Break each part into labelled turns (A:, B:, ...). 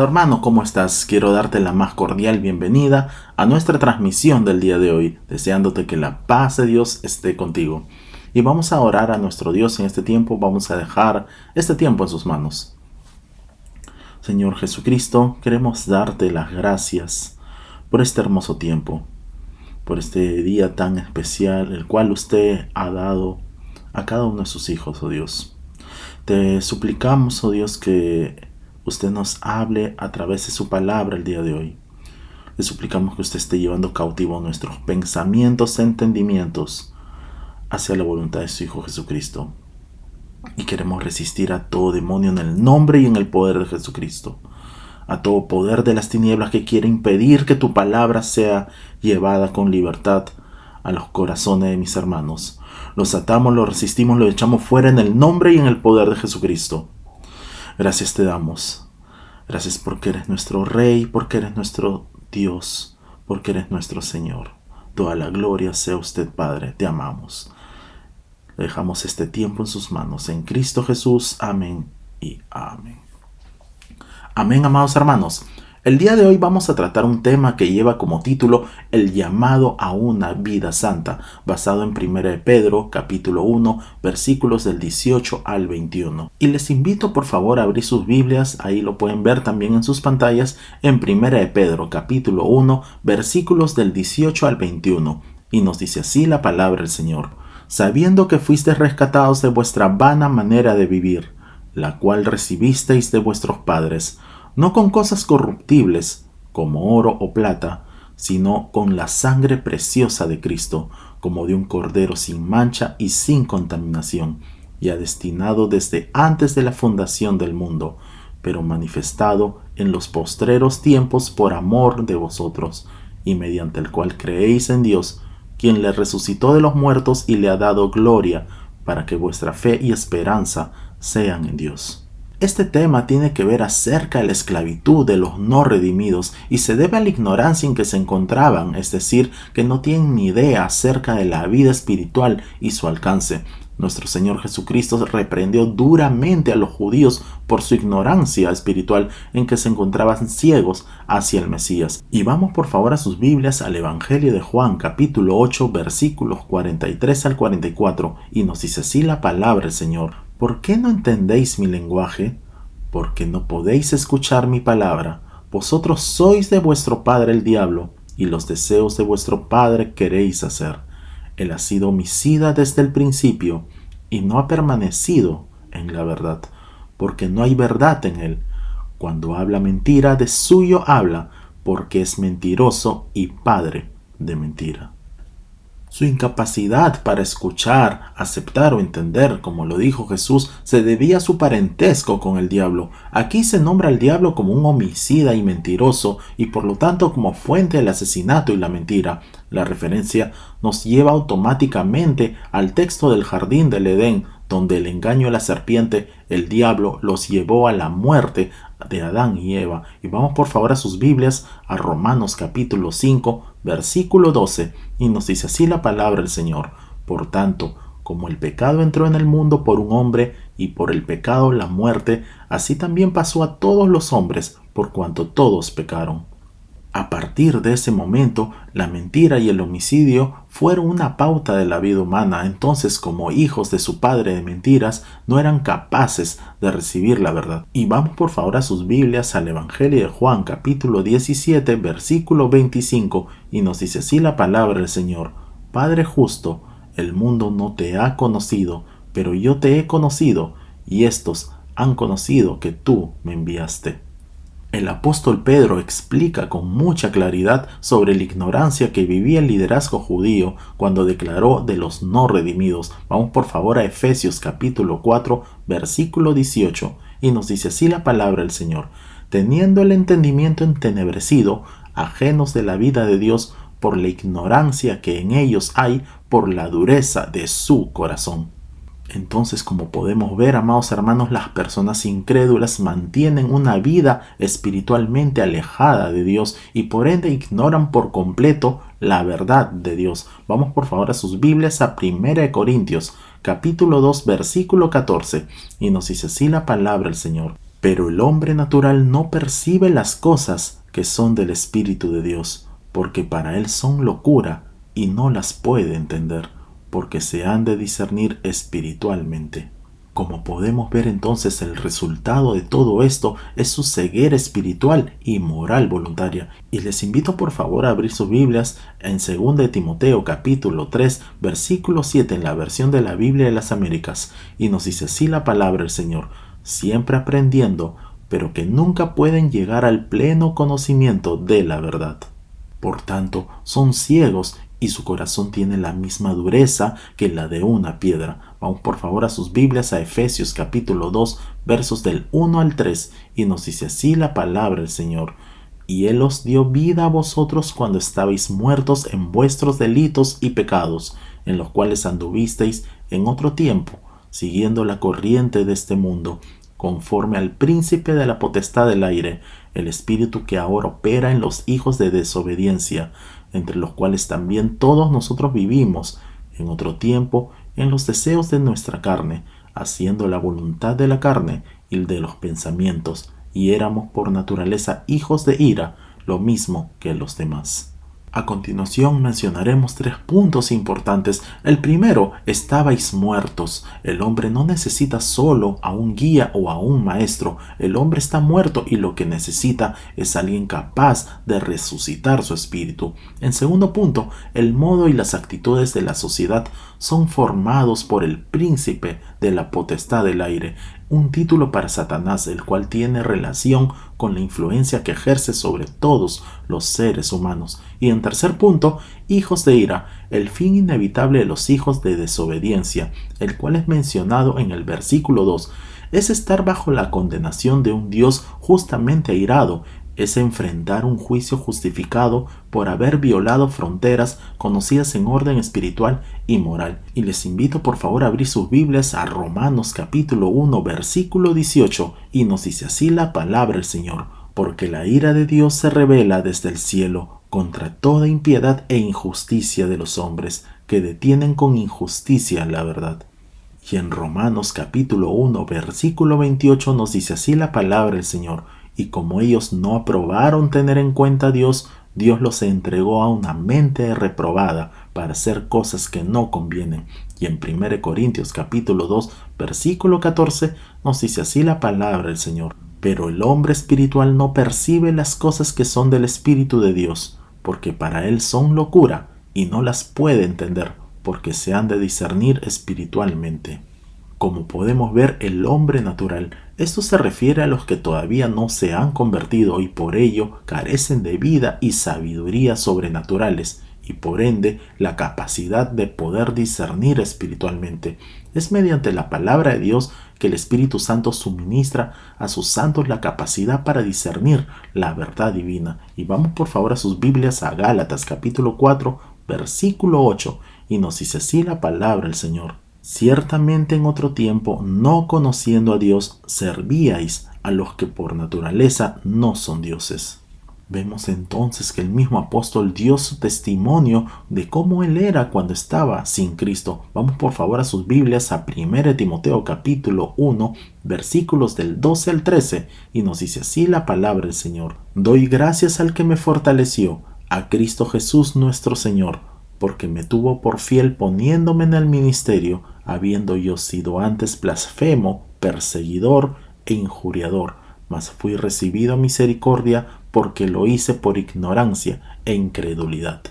A: hermano, ¿cómo estás? Quiero darte la más cordial bienvenida a nuestra transmisión del día de hoy, deseándote que la paz de Dios esté contigo. Y vamos a orar a nuestro Dios en este tiempo, vamos a dejar este tiempo en sus manos. Señor Jesucristo, queremos darte las gracias por este hermoso tiempo, por este día tan especial, el cual usted ha dado a cada uno de sus hijos, oh Dios. Te suplicamos, oh Dios, que usted nos hable a través de su palabra el día de hoy. Le suplicamos que usted esté llevando cautivo nuestros pensamientos e entendimientos hacia la voluntad de su Hijo Jesucristo. Y queremos resistir a todo demonio en el nombre y en el poder de Jesucristo. A todo poder de las tinieblas que quiere impedir que tu palabra sea llevada con libertad a los corazones de mis hermanos. Los atamos, los resistimos, los echamos fuera en el nombre y en el poder de Jesucristo. Gracias te damos. Gracias porque eres nuestro Rey, porque eres nuestro Dios, porque eres nuestro Señor. Toda la gloria sea usted, Padre. Te amamos. Dejamos este tiempo en sus manos. En Cristo Jesús. Amén y amén. Amén, amados hermanos. El día de hoy vamos a tratar un tema que lleva como título El llamado a una vida santa, basado en 1 Pedro, capítulo 1, versículos del 18 al 21. Y les invito por favor a abrir sus Biblias, ahí lo pueden ver también en sus pantallas, en 1 Pedro, capítulo 1, versículos del 18 al 21. Y nos dice así la palabra del Señor: sabiendo que fuisteis rescatados de vuestra vana manera de vivir, la cual recibisteis de vuestros padres, no con cosas corruptibles, como oro o plata, sino con la sangre preciosa de Cristo, como de un cordero sin mancha y sin contaminación, ya destinado desde antes de la fundación del mundo, pero manifestado en los postreros tiempos por amor de vosotros, y mediante el cual creéis en Dios, quien le resucitó de los muertos y le ha dado gloria, para que vuestra fe y esperanza sean en Dios. Este tema tiene que ver acerca de la esclavitud de los no redimidos y se debe a la ignorancia en que se encontraban, es decir, que no tienen ni idea acerca de la vida espiritual y su alcance. Nuestro Señor Jesucristo reprendió duramente a los judíos por su ignorancia espiritual en que se encontraban ciegos hacia el Mesías. Y vamos por favor a sus Biblias al Evangelio de Juan, capítulo 8, versículos 43 al 44, y nos dice así la palabra del Señor: ¿por qué no entendéis mi lenguaje? Porque no podéis escuchar mi palabra. Vosotros sois de vuestro padre el diablo, y los deseos de vuestro padre queréis hacer. Él ha sido homicida desde el principio, y no ha permanecido en la verdad, porque no hay verdad en él. Cuando habla mentira, de suyo habla, porque es mentiroso y padre de mentira. Su incapacidad para escuchar, aceptar o entender, como lo dijo Jesús, se debía a su parentesco con el diablo. Aquí se nombra al diablo como un homicida y mentiroso, y por lo tanto como fuente del asesinato y la mentira. La referencia nos lleva automáticamente al texto del jardín del Edén, donde el engaño de la serpiente, el diablo, los llevó a la muerte de Adán y Eva. Y vamos por favor a sus Biblias, a Romanos capítulo 5, versículo 12, y nos dice así la palabra del Señor: por tanto, como el pecado entró en el mundo por un hombre, y por el pecado la muerte, así también pasó a todos los hombres, por cuanto todos pecaron. A partir de ese momento, la mentira y el homicidio fueron una pauta de la vida humana. Entonces, como hijos de su padre de mentiras, no eran capaces de recibir la verdad. Y vamos por favor a sus Biblias al Evangelio de Juan, capítulo 17, versículo 25, y nos dice así la palabra del Señor: Padre justo, el mundo no te ha conocido, pero yo te he conocido, y estos han conocido que tú me enviaste. El apóstol Pedro explica con mucha claridad sobre la ignorancia que vivía el liderazgo judío cuando declaró de los no redimidos. Vamos por favor a Efesios capítulo 4, versículo 18, y nos dice así la palabra del Señor: teniendo el entendimiento entenebrecido, ajenos de la vida de Dios por la ignorancia que en ellos hay, por la dureza de su corazón. Entonces, como podemos ver, amados hermanos, las personas incrédulas mantienen una vida espiritualmente alejada de Dios y por ende ignoran por completo la verdad de Dios. Vamos por favor a sus Biblias a 1 Corintios, capítulo 2, versículo 14, y nos dice así la palabra del Señor: Pero el hombre natural no percibe las cosas que son del Espíritu de Dios, porque para él son locura y no las puede entender, porque se han de discernir espiritualmente. Como podemos ver entonces, el resultado de todo esto es su ceguera espiritual y moral voluntaria. Y les invito por favor a abrir sus Biblias en 2 de Timoteo capítulo 3 versículo 7 en la versión de la Biblia de las Américas. Y nos dice así la palabra del Señor: siempre aprendiendo, pero que nunca pueden llegar al pleno conocimiento de la verdad. Por tanto, son ciegos y su corazón tiene la misma dureza que la de una piedra. Vamos por favor a sus Biblias a Efesios capítulo 2 versos del 1 al 3 y nos dice así la palabra del Señor: y Él os dio vida a vosotros cuando estabais muertos en vuestros delitos y pecados, en los cuales anduvisteis en otro tiempo, siguiendo la corriente de este mundo, conforme al príncipe de la potestad del aire, el espíritu que ahora opera en los hijos de desobediencia, entre los cuales también todos nosotros vivimos en otro tiempo en los deseos de nuestra carne, haciendo la voluntad de la carne y de los pensamientos, y éramos por naturaleza hijos de ira, lo mismo que los demás. A continuación mencionaremos 3 puntos importantes. El primero: estabais muertos. El hombre no necesita solo a un guía o a un maestro. El hombre está muerto y lo que necesita es alguien capaz de resucitar su espíritu. En segundo punto, el modo y las actitudes de la sociedad son formados por el príncipe de la potestad del aire, un título para Satanás, el cual tiene relación con la influencia que ejerce sobre todos los seres humanos. Y en tercer punto, hijos de ira, el fin inevitable de los hijos de desobediencia, el cual es mencionado en el versículo 2, es estar bajo la condenación de un Dios justamente airado, es enfrentar un juicio justificado por haber violado fronteras conocidas en orden espiritual y moral. Y les invito por favor a abrir sus Biblias a Romanos capítulo 1 versículo 18 y nos dice así la palabra del Señor: porque la ira de Dios se revela desde el cielo contra toda impiedad e injusticia de los hombres que detienen con injusticia la verdad. Y en Romanos capítulo 1 versículo 28 nos dice así la palabra del Señor: y como ellos no aprobaron tener en cuenta a Dios, Dios los entregó a una mente reprobada para hacer cosas que no convienen. Y en 1 Corintios capítulo 2 versículo 14 nos dice así la palabra del Señor: pero el hombre espiritual no percibe las cosas que son del Espíritu de Dios, porque para él son locura y no las puede entender, porque se han de discernir espiritualmente. Como podemos ver, el hombre natural, esto se refiere a los que todavía no se han convertido y por ello carecen de vida y sabiduría sobrenaturales y por ende la capacidad de poder discernir espiritualmente. Es mediante la palabra de Dios que el Espíritu Santo suministra a sus santos la capacidad para discernir la verdad divina. Y vamos por favor a sus Biblias a Gálatas capítulo 4 versículo 8 y nos dice así la palabra del Señor: ciertamente en otro tiempo, no conociendo a Dios, servíais a los que por naturaleza no son dioses. Vemos entonces que el mismo apóstol dio su testimonio de cómo él era cuando estaba sin Cristo. Vamos por favor a sus Biblias a 1 Timoteo capítulo 1 versículos del 12 al 13 y nos dice así la palabra del Señor: doy gracias al que me fortaleció, a Cristo Jesús nuestro Señor, porque me tuvo por fiel poniéndome en el ministerio, habiendo yo sido antes blasfemo, perseguidor e injuriador, mas fui recibido a misericordia porque lo hice por ignorancia e incredulidad.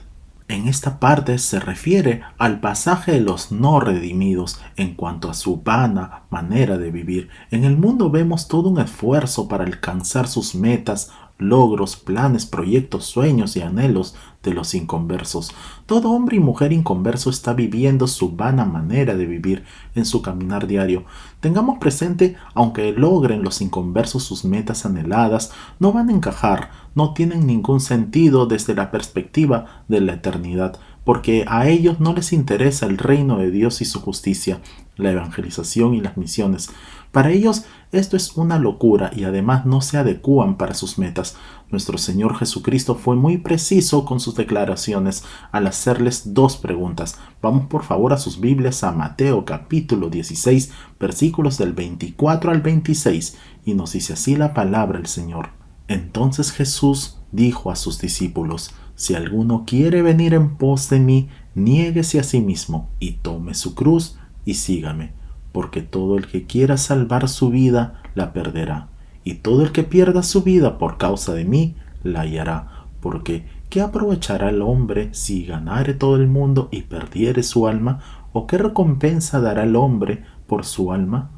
A: En esta parte se refiere al pasaje de los no redimidos en cuanto a su vana manera de vivir. En el mundo vemos todo un esfuerzo para alcanzar sus metas, logros, planes, proyectos, sueños y anhelos de los inconversos. Todo hombre y mujer inconverso está viviendo su vana manera de vivir en su caminar diario. Tengamos presente, aunque logren los inconversos sus metas anheladas, no van a encajar, no tienen ningún sentido desde la perspectiva de la eternidad, porque a ellos no les interesa el reino de Dios y su justicia, la evangelización y las misiones. Para ellos esto es una locura y además no se adecúan para sus metas. Nuestro Señor Jesucristo fue muy preciso con sus declaraciones al hacerles dos preguntas. Vamos por favor a sus Biblias a Mateo capítulo 16, versículos del 24 al 26, y nos dice así la palabra del Señor. Entonces Jesús dijo a sus discípulos: si alguno quiere venir en pos de mí, niéguese a sí mismo y tome su cruz y sígame. Porque todo el que quiera salvar su vida, la perderá. Y todo el que pierda su vida por causa de mí, la hallará. Porque ¿qué aprovechará el hombre si ganare todo el mundo y perdiere su alma? ¿O qué recompensa dará el hombre por su alma?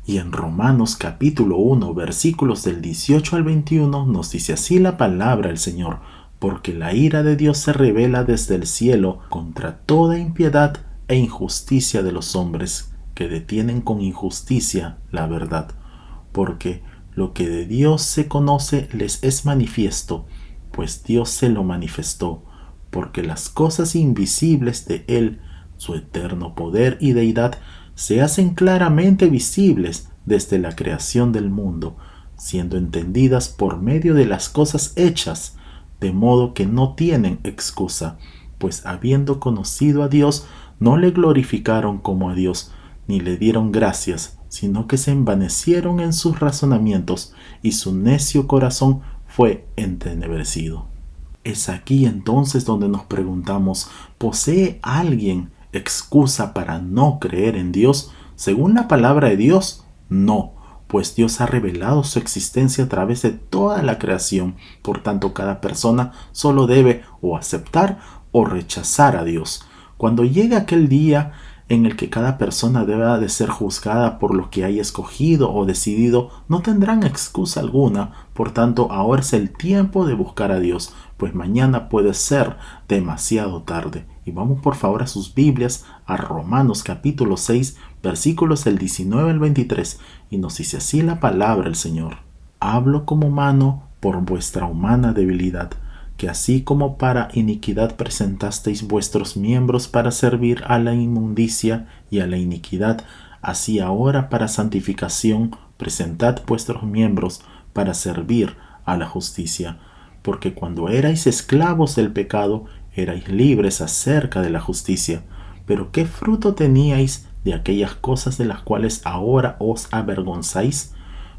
A: Y en Romanos capítulo 1, versículos del 18 al 21, nos dice así la palabra del Señor: porque la ira de Dios se revela desde el cielo contra toda impiedad e injusticia de los hombres, que detienen con injusticia la verdad. Porque lo que de Dios se conoce les es manifiesto, pues Dios se lo manifestó, porque las cosas invisibles de Él, su eterno poder y deidad, se hacen claramente visibles desde la creación del mundo, siendo entendidas por medio de las cosas hechas, de modo que no tienen excusa, pues habiendo conocido a Dios, no le glorificaron como a Dios, ni le dieron gracias, sino que se envanecieron en sus razonamientos, y su necio corazón fue entenebrecido. Es aquí entonces donde nos preguntamos: ¿posee alguien excusa para no creer en Dios? Según la palabra de Dios, no, pues Dios ha revelado su existencia a través de toda la creación. Por tanto, cada persona solo debe o aceptar o rechazar a Dios. Cuando llegue aquel día en el que cada persona deba de ser juzgada por lo que haya escogido o decidido, no tendrán excusa alguna. Por tanto, ahora es el tiempo de buscar a Dios, pues mañana puede ser demasiado tarde. Y vamos por favor a sus Biblias, a Romanos capítulo 6, versículos del 19 al 23, y nos dice así la palabra del Señor: hablo como humano por vuestra humana debilidad, que así como para iniquidad presentasteis vuestros miembros para servir a la inmundicia y a la iniquidad, así ahora para santificación presentad vuestros miembros para servir a la justicia. Porque cuando erais esclavos del pecado, erais libres acerca de la justicia. Pero ¿qué fruto teníais de aquellas cosas de las cuales ahora os avergonzáis?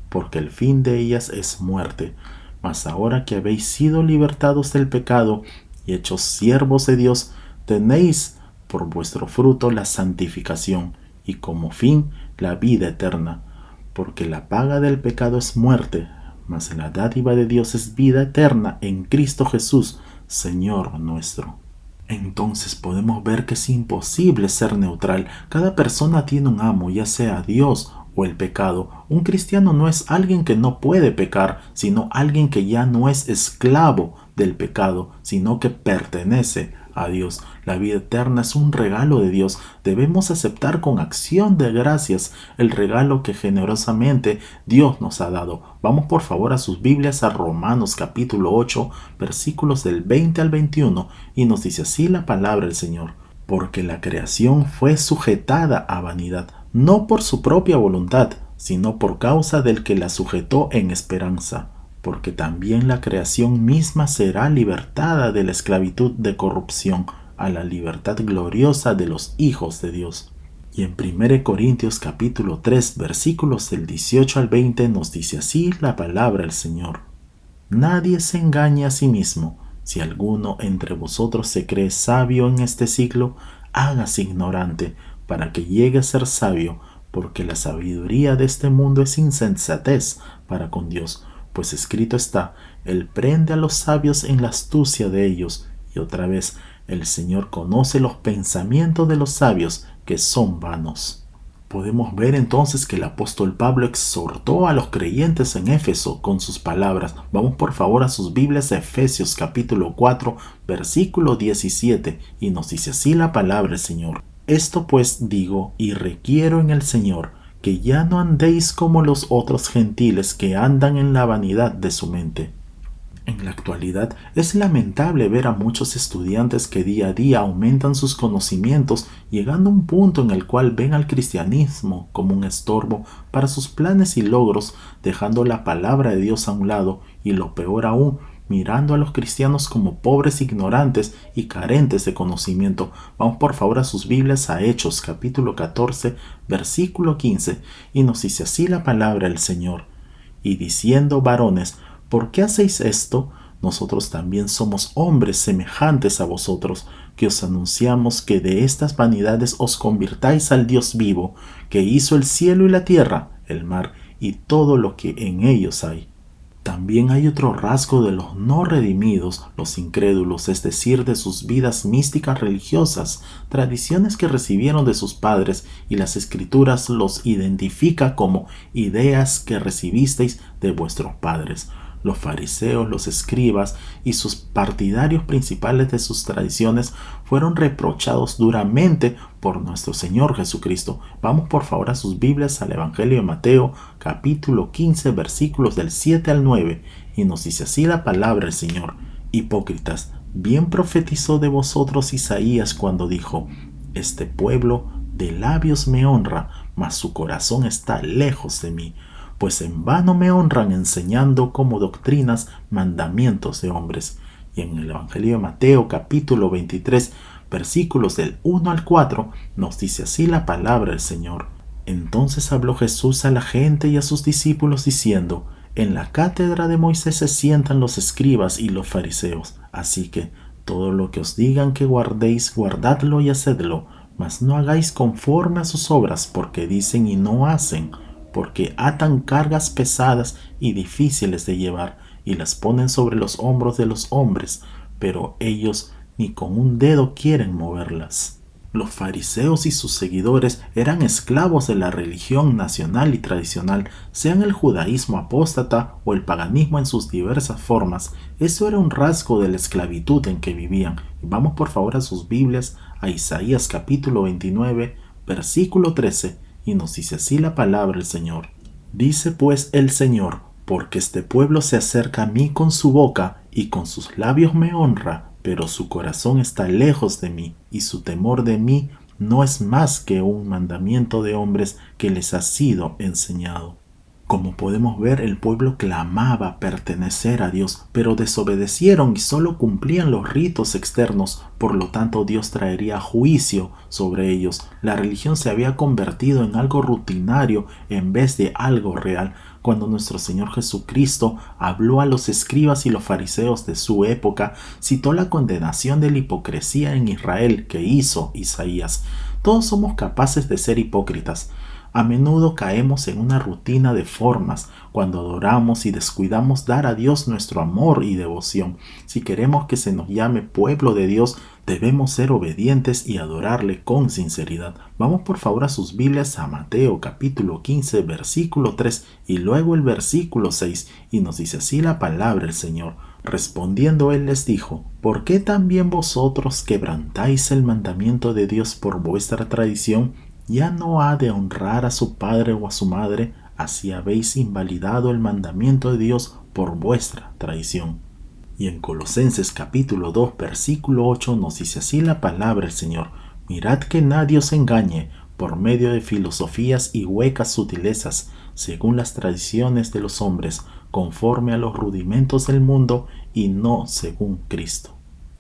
A: Porque el fin de ellas es muerte. Mas ahora que habéis sido libertados del pecado y hechos siervos de Dios, tenéis por vuestro fruto la santificación y como fin la vida eterna. Porque la paga del pecado es muerte, mas la dádiva de Dios es vida eterna en Cristo Jesús, Señor nuestro. Entonces podemos ver que es imposible ser neutral. Cada persona tiene un amo, ya sea Dios o el pecado. Un cristiano no es alguien que no puede pecar, sino alguien que ya no es esclavo del pecado, sino que pertenece a Dios. La vida eterna es un regalo de Dios. Debemos aceptar con acción de gracias el regalo que generosamente Dios nos ha dado. Vamos por favor a sus Biblias a Romanos capítulo 8, versículos del 20 al 21, y nos dice así la palabra del Señor: porque la creación fue sujetada a vanidad, no por su propia voluntad, sino por causa del que la sujetó en esperanza. Porque también la creación misma será libertada de la esclavitud de corrupción a la libertad gloriosa de los hijos de Dios. Y en 1 Corintios capítulo 3, versículos del 18 al 20 nos dice así la palabra del Señor: nadie se engaña a sí mismo. Si alguno entre vosotros se cree sabio en este siglo, hágase ignorante, para que llegue a ser sabio, porque la sabiduría de este mundo es insensatez para con Dios. Pues escrito está: Él prende a los sabios en la astucia de ellos. Y otra vez: el Señor conoce los pensamientos de los sabios, que son vanos. Podemos ver entonces que el apóstol Pablo exhortó a los creyentes en Éfeso con sus palabras. Vamos por favor a sus Biblias a Efesios capítulo 4, versículo 17, y nos dice así la palabra del Señor: esto pues digo y requiero en el Señor, que ya no andéis como los otros gentiles que andan en la vanidad de su mente. En la actualidad es lamentable ver a muchos estudiantes que día a día aumentan sus conocimientos, llegando a un punto en el cual ven al cristianismo como un estorbo para sus planes y logros, dejando la palabra de Dios a un lado y, lo peor aún, mirando a los cristianos como pobres, ignorantes y carentes de conocimiento. Vamos por favor a sus Biblias, a Hechos capítulo 14 versículo 15, y nos dice así la palabra del Señor: y diciendo: varones, ¿por qué hacéis esto? Nosotros también somos hombres semejantes a vosotros, que os anunciamos que de estas vanidades os convirtáis al Dios vivo, que hizo el cielo y la tierra, el mar y todo lo que en ellos hay. También hay otro rasgo de los no redimidos, los incrédulos, es decir, de sus vidas místicas religiosas, tradiciones que recibieron de sus padres, y las Escrituras los identifica como ideas que recibisteis de vuestros padres. Los fariseos, los escribas y sus partidarios principales de sus tradiciones fueron reprochados duramente por nuestro Señor Jesucristo. Vamos por favor a sus Biblias, al Evangelio de Mateo, capítulo 15, versículos del 7 al 9, y nos dice así la palabra del Señor: hipócritas, bien profetizó de vosotros Isaías cuando dijo: este pueblo de labios me honra, mas su corazón está lejos de mí. Pues en vano me honran enseñando como doctrinas mandamientos de hombres. Y en el Evangelio de Mateo capítulo 23 versículos del 1 al 4 nos dice así la palabra del Señor: entonces habló Jesús a la gente y a sus discípulos diciendo: en la cátedra de Moisés se sientan los escribas y los fariseos, así que todo lo que os digan que guardéis, guardadlo y hacedlo, mas no hagáis conforme a sus obras, porque dicen y no hacen, porque atan cargas pesadas y difíciles de llevar, y las ponen sobre los hombros de los hombres, pero ellos ni con un dedo quieren moverlas. Los fariseos y sus seguidores eran esclavos de la religión nacional y tradicional, sean el judaísmo apóstata o el paganismo en sus diversas formas. Eso era un rasgo de la esclavitud en que vivían. Vamos por favor a sus Biblias, a Isaías capítulo 29, versículo 13, y nos dice así la palabra del Señor: dice pues el Señor: porque este pueblo se acerca a mí con su boca y con sus labios me honra, pero su corazón está lejos de mí, y su temor de mí no es más que un mandamiento de hombres que les ha sido enseñado. Como podemos ver, el pueblo clamaba pertenecer a Dios, pero desobedecieron y solo cumplían los ritos externos. Por lo tanto, Dios traería juicio sobre ellos. La religión se había convertido en algo rutinario en vez de algo real. Cuando nuestro Señor Jesucristo habló a los escribas y los fariseos de su época, citó la condenación de la hipocresía en Israel que hizo Isaías. Todos somos capaces de ser hipócritas. A menudo caemos en una rutina de formas cuando adoramos y descuidamos dar a Dios nuestro amor y devoción. Si queremos que se nos llame pueblo de Dios, debemos ser obedientes y adorarle con sinceridad. Vamos por favor a sus Biblias, a Mateo capítulo 15 versículo 3 y luego el versículo 6, y nos dice así la palabra del Señor: respondiendo él les dijo: ¿por qué también vosotros quebrantáis el mandamiento de Dios por vuestra tradición? Ya no ha de honrar a su padre o a su madre, así habéis invalidado el mandamiento de Dios por vuestra tradición. Y en Colosenses capítulo 2 versículo 8 nos dice así la palabra del Señor: mirad que nadie os engañe por medio de filosofías y huecas sutilezas, según las tradiciones de los hombres, conforme a los rudimentos del mundo y no según Cristo.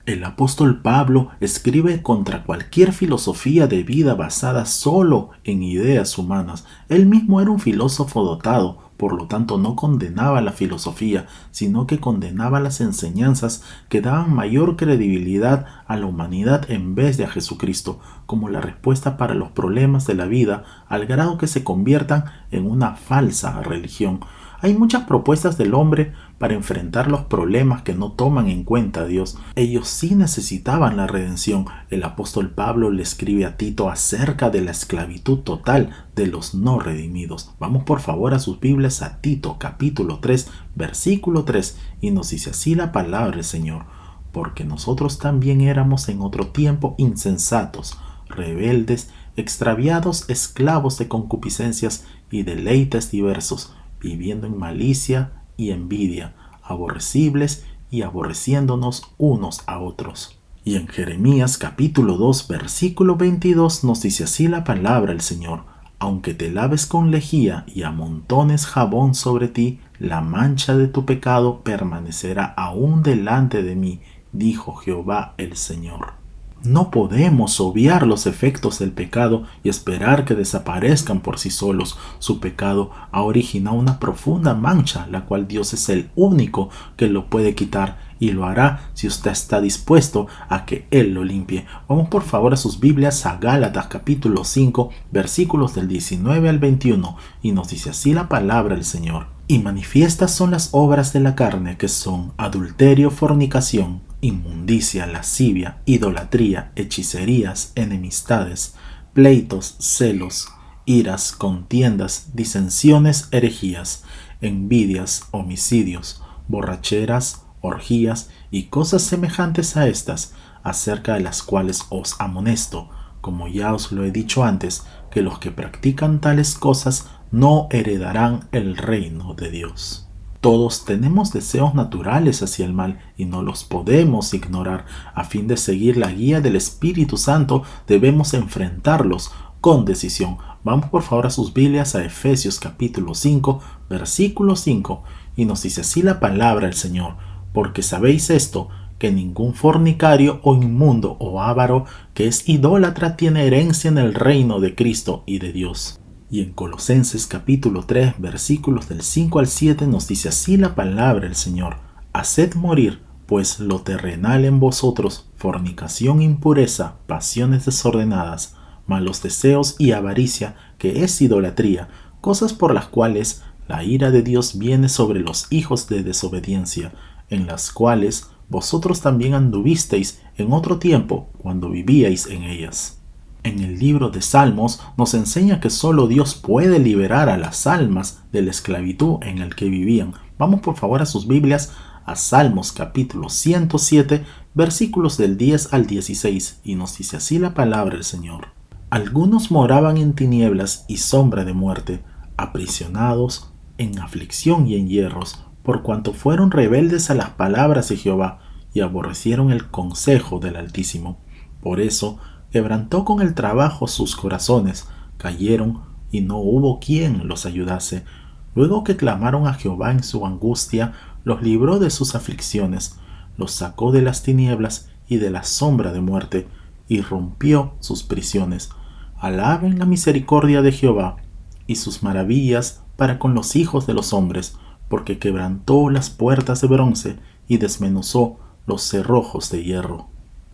A: El apóstol Pablo escribe contra cualquier filosofía de vida basada solo en ideas humanas. Él mismo era un filósofo dotado, por lo tanto no condenaba la filosofía, sino que condenaba las enseñanzas que daban mayor credibilidad a la humanidad en vez de a Jesucristo, como la respuesta para los problemas de la vida, al grado que se conviertan en una falsa religión. Hay muchas propuestas del hombre para enfrentar los problemas que no toman en cuenta a Dios. Ellos sí necesitaban la redención. El apóstol Pablo le escribe a Tito acerca de la esclavitud total de los no redimidos. Vamos por favor a sus Biblias, a Tito capítulo 3 versículo 3, y nos dice así la palabra del Señor: porque nosotros también éramos en otro tiempo insensatos, rebeldes, extraviados, esclavos de concupiscencias y deleites diversos, viviendo en malicia y envidia, aborrecibles y aborreciéndonos unos a otros. Y en Jeremías capítulo 2 versículo 22 nos dice así la palabra del Señor: aunque te laves con lejía y amontones jabón sobre ti, la mancha de tu pecado permanecerá aún delante de mí, dijo Jehová el Señor. No podemos obviar los efectos del pecado y esperar que desaparezcan por sí solos. Su pecado ha originado una profunda mancha, la cual Dios es el único que lo puede quitar, y lo hará si usted está dispuesto a que Él lo limpie. Vamos por favor a sus Biblias a Gálatas capítulo 5 versículos del 19 al 21, y nos dice así la palabra del Señor: y manifiestas son las obras de la carne, que son adulterio, fornicación, inmundicia, lascivia, idolatría, hechicerías, enemistades, pleitos, celos, iras, contiendas, disensiones, herejías, envidias, homicidios, borracheras, orgías y cosas semejantes a estas, acerca de las cuales os amonesto, como ya os lo he dicho antes, que los que practican tales cosas no heredarán el reino de Dios. Todos tenemos deseos naturales hacia el mal y no los podemos ignorar. A fin de seguir la guía del Espíritu Santo, debemos enfrentarlos con decisión. Vamos por favor a sus Biblias a Efesios capítulo 5, versículo 5, y nos dice así la palabra del Señor: porque sabéis esto, que ningún fornicario o inmundo o avaro que es idólatra tiene herencia en el reino de Cristo y de Dios. Y en Colosenses capítulo 3 versículos del 5 al 7 nos dice así la palabra del Señor: haced morir pues lo terrenal en vosotros, fornicación, impureza, pasiones desordenadas, malos deseos y avaricia, que es idolatría, cosas por las cuales la ira de Dios viene sobre los hijos de desobediencia, en las cuales vosotros también anduvisteis en otro tiempo cuando vivíais en ellas. En el libro de Salmos nos enseña que solo Dios puede liberar a las almas de la esclavitud en el que vivían. Vamos por favor a sus Biblias a Salmos capítulo 107 versículos del 10 al 16, y nos dice así la palabra del Señor: algunos moraban en tinieblas y sombra de muerte, aprisionados en aflicción y en hierros, por cuanto fueron rebeldes a las palabras de Jehová y aborrecieron el consejo del Altísimo. Por eso quebrantó con el trabajo sus corazones, cayeron y no hubo quien los ayudase. Luego que clamaron a Jehová en su angustia, los libró de sus aflicciones, los sacó de las tinieblas y de la sombra de muerte, y rompió sus prisiones. Alaben la misericordia de Jehová y sus maravillas para con los hijos de los hombres, porque quebrantó las puertas de bronce y desmenuzó los cerrojos de hierro.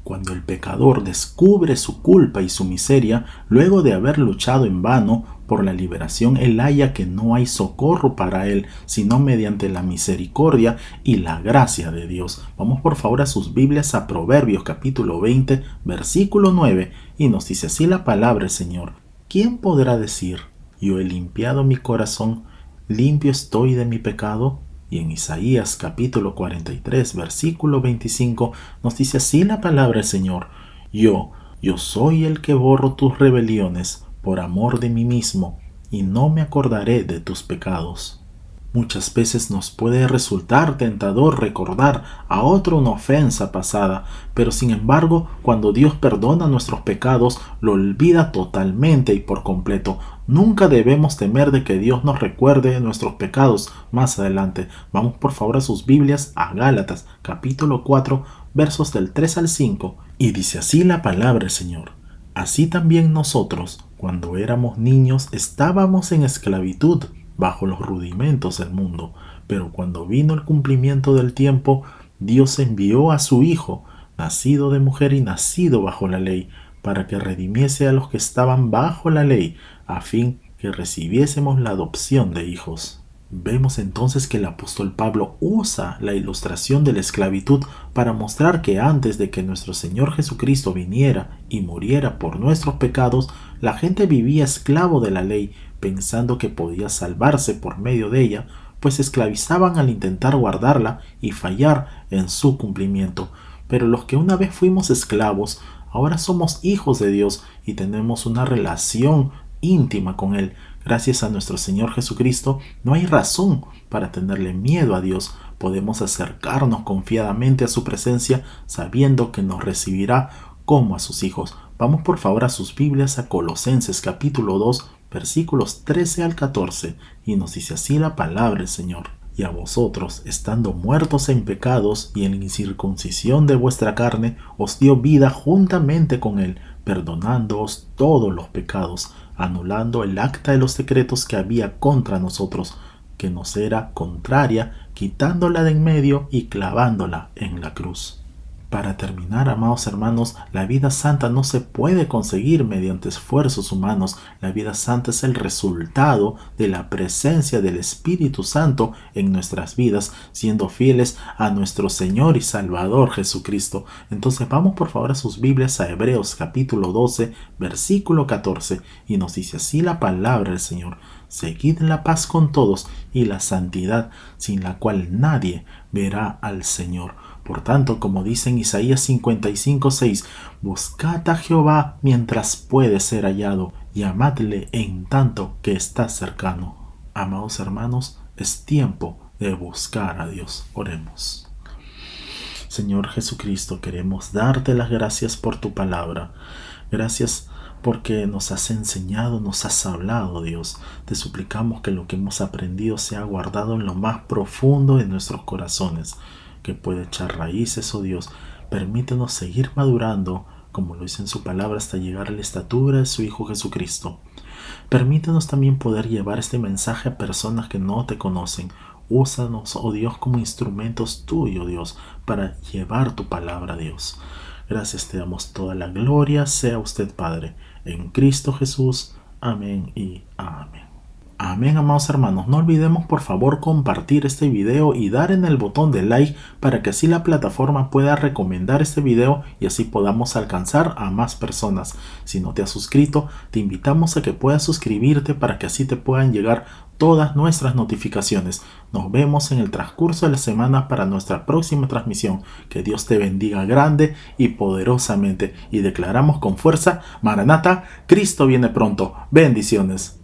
A: Cuando el pecador descubre su culpa y su miseria, luego de haber luchado en vano por la liberación, él halla que no hay socorro para él, sino mediante la misericordia y la gracia de Dios. Vamos por favor a sus Biblias a Proverbios capítulo 20, versículo 9, y nos dice así la palabra del Señor: ¿quién podrá decir, yo he limpiado mi corazón, limpio estoy de mi pecado? Y en Isaías capítulo 43 versículo 25 nos dice así la palabra del Señor: yo soy el que borro tus rebeliones por amor de mí mismo, y no me acordaré de tus pecados. Muchas veces nos puede resultar tentador recordar a otro una ofensa pasada, pero sin embargo, cuando Dios perdona nuestros pecados, lo olvida totalmente y por completo. Nunca debemos temer de que Dios nos recuerde nuestros pecados más adelante. Vamos por favor a sus Biblias a Gálatas capítulo 4 versos del 3 al 5, y dice así la palabra del Señor: así también nosotros, cuando éramos niños, estábamos en esclavitud bajo los rudimentos del mundo, pero cuando vino el cumplimiento del tiempo, Dios envió a su Hijo, nacido de mujer y nacido bajo la ley, para que redimiese a los que estaban bajo la ley, a fin que recibiésemos la adopción de hijos. Vemos entonces que el apóstol Pablo usa la ilustración de la esclavitud para mostrar que antes de que nuestro Señor Jesucristo viniera y muriera por nuestros pecados, la gente vivía esclavo de la ley, pensando que podía salvarse por medio de ella, pues se esclavizaban al intentar guardarla y fallar en su cumplimiento. Pero los que una vez fuimos esclavos, ahora somos hijos de Dios y tenemos una relación íntima con Él. Gracias a nuestro Señor Jesucristo, no hay razón para tenerle miedo a Dios. Podemos acercarnos confiadamente a su presencia sabiendo que nos recibirá como a sus hijos. Vamos por favor a sus Biblias a Colosenses capítulo 2, versículos 13 al 14, y nos dice así la palabra del Señor. Y a vosotros, estando muertos en pecados y en la incircuncisión de vuestra carne, os dio vida juntamente con él, perdonándoos todos los pecados, anulando el acta de los decretos que había contra nosotros, que nos era contraria, quitándola de en medio y clavándola en la cruz. Para terminar, amados hermanos, la vida santa no se puede conseguir mediante esfuerzos humanos. La vida santa es el resultado de la presencia del Espíritu Santo en nuestras vidas, siendo fieles a nuestro Señor y Salvador Jesucristo. Entonces vamos por favor a sus Biblias a Hebreos capítulo 12, versículo 14, y nos dice así la palabra del Señor. Seguid la paz con todos y la santidad, sin la cual nadie verá al Señor. Por tanto, como dice en Isaías 55:6, buscad a Jehová mientras puede ser hallado, y amadle en tanto que está cercano. Amados hermanos, es tiempo de buscar a Dios. Oremos. Señor Jesucristo, queremos darte las gracias por tu palabra. Gracias porque nos has enseñado, nos has hablado, Dios. Te suplicamos que lo que hemos aprendido sea guardado en lo más profundo de nuestros corazones, que pueda echar raíces, oh Dios. Permítenos seguir madurando, como lo dice en su palabra, hasta llegar a la estatura de su Hijo Jesucristo. Permítenos también poder llevar este mensaje a personas que no te conocen. Úsanos, oh Dios, como instrumentos tuyos, Dios, para llevar tu palabra, Dios. Gracias, te damos toda la gloria, sea usted Padre, en Cristo Jesús. Amén y amén. Amén, amados hermanos. No olvidemos por favor compartir este video y dar en el botón de like para que así la plataforma pueda recomendar este video y así podamos alcanzar a más personas. Si no te has suscrito, te invitamos a que puedas suscribirte para que así te puedan llegar todas nuestras notificaciones. Nos vemos en el transcurso de la semana para nuestra próxima transmisión. Que Dios te bendiga grande y poderosamente, y declaramos con fuerza: Maranata, Cristo viene pronto. Bendiciones.